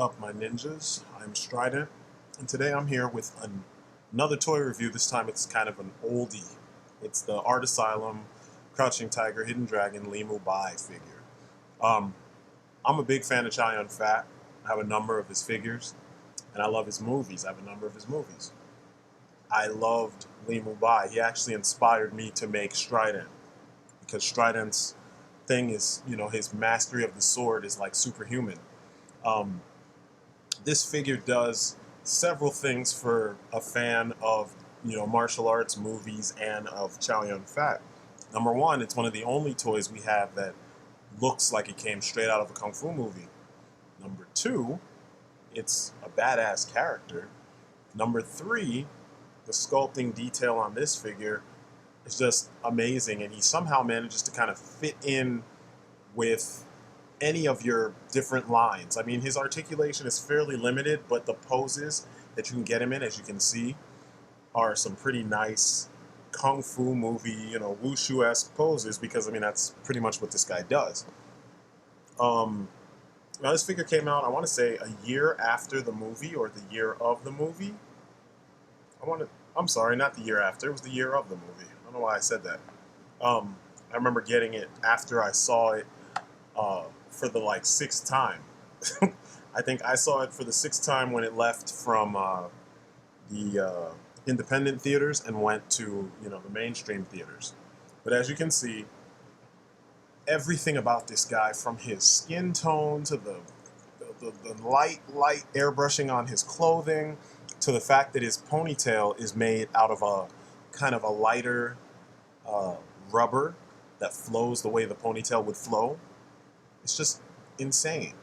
up, my ninjas? I'm Strident, and today I'm here with another toy review. This time it's kind of an oldie. It's the Art Asylum Crouching Tiger, Hidden Dragon, Li Mu Bai figure. Um, I'm a big fan of Chow Yun-fat. I have a number of his figures, and I love his movies. I have a number of his movies. I loved Li Mu Bai. He actually inspired me to make Strident, because Strident's thing is, his mastery of the sword is like superhuman. Um, this figure does several things for a fan of, martial arts movies and of Chow Yun-fat. Number one, it's one of the only toys we have that looks like it came straight out of a kung fu movie. Number two, it's a badass character. Number three, the sculpting detail on this figure is just amazing, and he somehow manages to kind of fit in with any of your different lines. I mean, his articulation is fairly limited, but the poses that you can get him in, as you can see, are some pretty nice kung fu movie, wushu-esque poses, because, I mean, that's pretty much what this guy does. Now, this figure came out, I want to say, a year after the movie, or the year of the movie. I'm sorry, not the year after, it was the year of the movie. I don't know why I said that. I remember getting it after I saw it for the sixth time. I think I saw it for the sixth time when it left from the independent theaters and went to the mainstream theaters. But as you can see, everything about this guy, from his skin tone to the light airbrushing on his clothing, to the fact that his ponytail is made out of a kind of a lighter rubber that flows the way the ponytail would flow. It's just insane.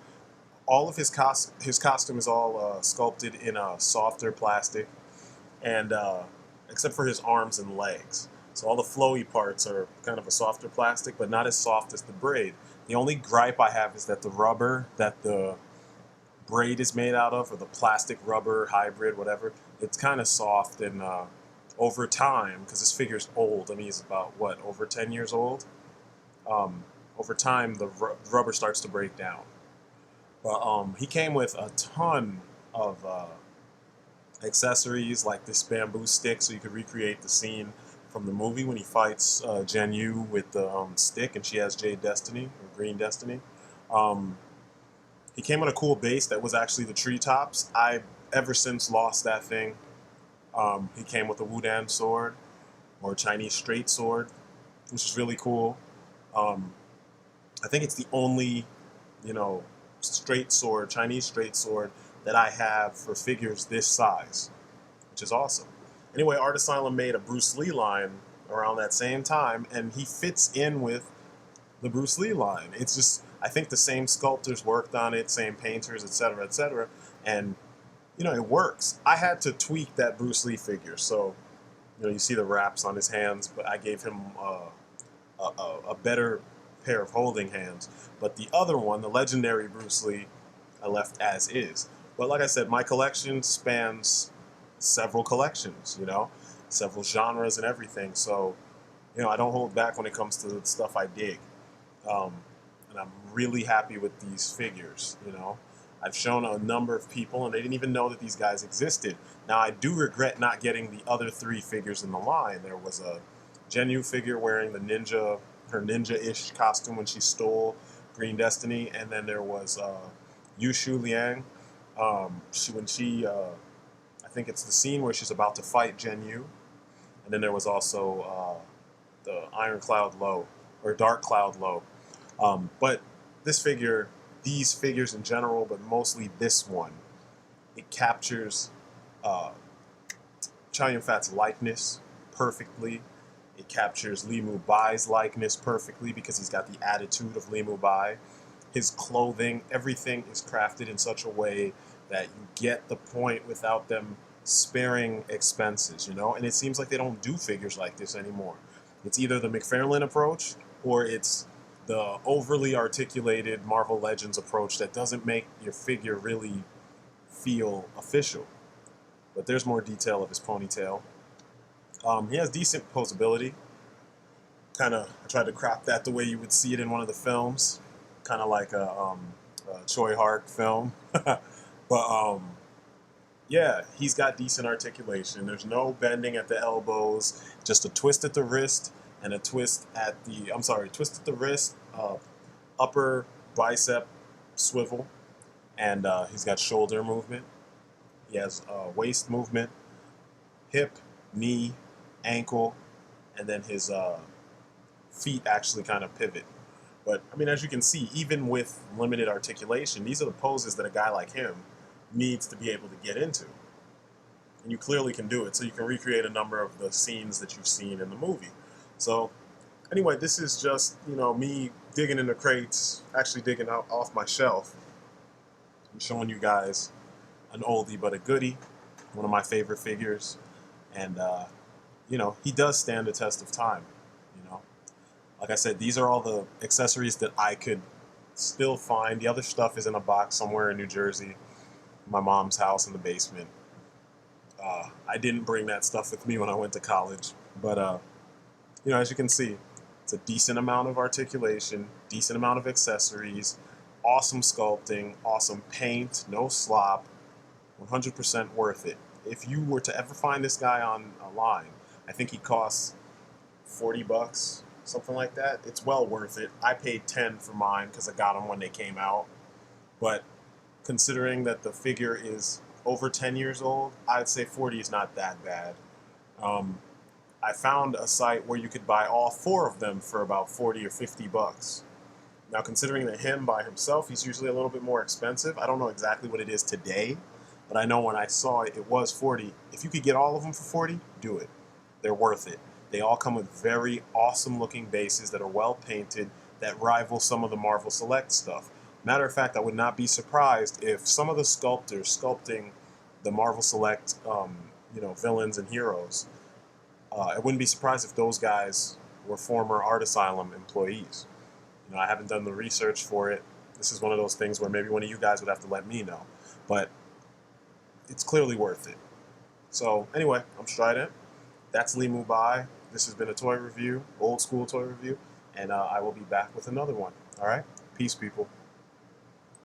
All of his costume is all sculpted in a softer plastic, and except for his arms and legs. So all the flowy parts are kind of a softer plastic, but not as soft as the braid. The only gripe I have is that the rubber that the braid is made out of, or the plastic rubber hybrid, whatever, it's kind of soft, and over time, because this figure's old, I mean, he's about, over 10 years old? Over time, the rubber starts to break down. But he came with a ton of accessories, like this bamboo stick, so you could recreate the scene from the movie when he fights Jen Yu with the stick, and she has Jade Destiny, or Green Destiny. He came with a cool base that was actually the treetops. I've ever since lost that thing. He came with a Wudan sword, or Chinese straight sword, which is really cool. I think it's the only, straight sword, Chinese straight sword, that I have for figures this size, which is awesome. Anyway, Art Asylum made a Bruce Lee line around that same time, and he fits in with the Bruce Lee line. It's just, I think the same sculptors worked on it, same painters, etc., and it works. I had to tweak that Bruce Lee figure, so you see the wraps on his hands, but I gave him a better pair of holding hands. But the other one, the legendary Bruce Lee, I left as is. But like I said, my collection spans several collections, several genres and everything. So, I don't hold back when it comes to the stuff I dig. And I'm really happy with these figures, I've shown a number of people, and they didn't even know that these guys existed. Now, I do regret not getting the other three figures in the line. There was a Jen Yu figure wearing her ninja-ish costume when she stole Green Destiny, and then there was Yushu Liang. I think it's the scene where she's about to fight Jen Yu, and then there was also the Iron Cloud Low, or Dark Cloud Low. But these figures in general, but mostly this one, it captures Chow Yun-fat's likeness perfectly. It captures Li Mu Bai's likeness perfectly, because he's got the attitude of Li Mu Bai. His clothing, everything is crafted in such a way that you get the point without them sparing expenses, And it seems like they don't do figures like this anymore. It's either the McFarlane approach, or it's the overly articulated Marvel Legends approach that doesn't make your figure really feel official. But there's more detail of his ponytail. He has decent posability. I tried to crop that the way you would see it in one of the films, kind of like a Choi Hart film. But yeah, he's got decent articulation. There's no bending at the elbows, just a twist at the wrist and a twist at the, I'm sorry, twist at the wrist, upper bicep swivel, and he's got shoulder movement. He has waist movement, hip, knee, ankle, and then his feet actually kind of pivot. But I mean, as you can see, even with limited articulation, these are the poses that a guy like him needs to be able to get into. And you clearly can do it, so you can recreate a number of the scenes that you've seen in the movie. So anyway, this is just, me digging in the crates, actually digging out off my shelf. I'm showing you guys an oldie but a goodie, one of my favorite figures. And, he does stand the test of time, you know. Like I said, these are all the accessories that I could still find. The other stuff is in a box somewhere in New Jersey, my mom's house in the basement. I didn't bring that stuff with me when I went to college, but as you can see, it's a decent amount of articulation, decent amount of accessories, awesome sculpting, awesome paint, no slop, 100% worth it. If you were to ever find this guy online, I think he costs $40, something like that. It's well worth it. I paid 10 for mine because I got them when they came out. But considering that the figure is over 10 years old, I'd say 40 is not that bad. I found a site where you could buy all four of them for about 40 or $50. Now, considering that him by himself, he's usually a little bit more expensive. I don't know exactly what it is today, but I know when I saw it, it was 40. If you could get all of them for 40, do it. They're worth it. They all come with very awesome looking bases that are well painted, that rival some of the Marvel Select stuff. Matter of fact, I would not be surprised if some of the sculptors sculpting the Marvel Select, villains and heroes, I wouldn't be surprised if those guys were former Art Asylum employees. I haven't done the research for it. This is one of those things where maybe one of you guys would have to let me know. But it's clearly worth it. So anyway, I'm Strident. That's Li Mu Bai. This has been a toy review, old school toy review, and I will be back with another one. All right? Peace, people.